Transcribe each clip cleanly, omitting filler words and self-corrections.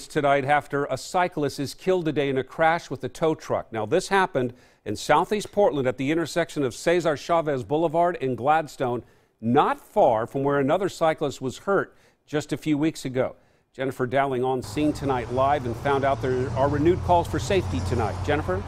Tonight after a cyclist is killed today in a crash with a tow truck. Now this happened in southeast Portland at the intersection of Cesar Chavez Boulevard and Gladstone, not far from where another cyclist was hurt just a few weeks ago. Jennifer Dowling on scene tonight live and found out there are renewed calls for safety tonight. Jennifer?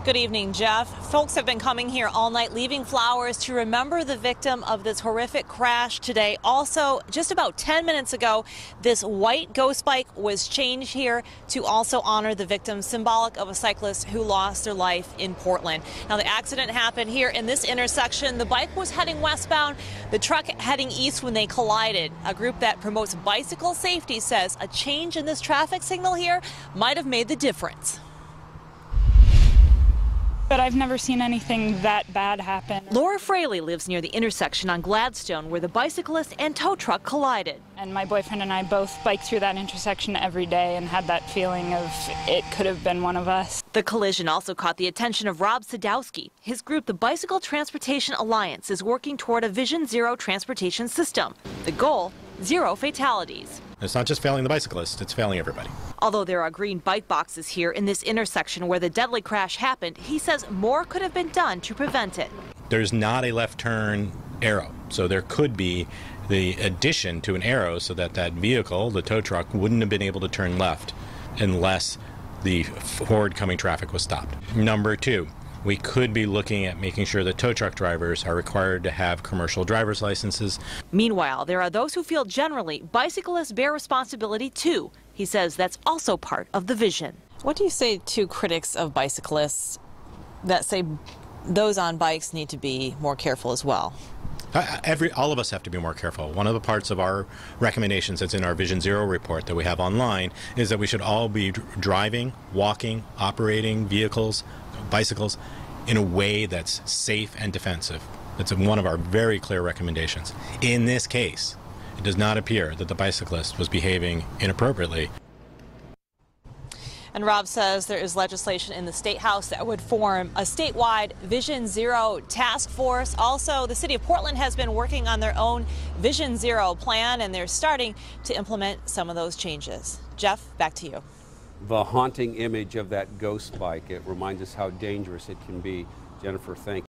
Good evening, Jeff. Folks have been coming here all night, leaving flowers to remember the victim of this horrific crash today. Also, just about 10 minutes ago, this white ghost bike was changed here to also honor the victim, symbolic of a cyclist who lost their life in Portland. Now, the accident happened here in this intersection. The bike was heading westbound, the truck heading east when they collided. A group that promotes bicycle safety says a change in this traffic signal here might have made the difference. But I've never seen anything that bad happen. Laura Fraley lives near the intersection on Gladstone where the bicyclist and tow truck collided. And my boyfriend and I both bike through that intersection every day and had that feeling of it could have been one of us. The collision also caught the attention of Rob Sadowski. His group, the Bicycle Transportation Alliance, is working toward a Vision Zero transportation system. The goal, 0 fatalities. It's not just failing the bicyclist, it's failing everybody. Although there are green bike boxes here in this intersection where the deadly crash happened, he says more could have been done to prevent it. There's not a left turn arrow, so there could be the addition to an arrow so that that vehicle, the tow truck, wouldn't have been able to turn left unless the forward coming traffic was stopped. Number 2, we could be looking at making sure that tow truck drivers are required to have commercial driver's licenses. Meanwhile, there are those who feel generally bicyclists bear responsibility too. He says that's also part of the vision. What do you say to critics of bicyclists that say those on bikes need to be more careful as well? All of us have to be more careful. One of the parts of our recommendations that's in our Vision Zero report that we have online is that we should all be driving, walking, operating vehicles, bicycles in a way that's safe and defensive. That's one of our very clear recommendations. In this case, it does not appear that the bicyclist was behaving inappropriately. And Rob says there is legislation in the State House that would form a statewide Vision Zero task force. Also, the city of Portland has been working on their own Vision Zero plan, and they're starting to implement some of those changes. Jeff, back to you. The haunting image of that ghost bike, it reminds us how dangerous it can be. Jennifer, thank you.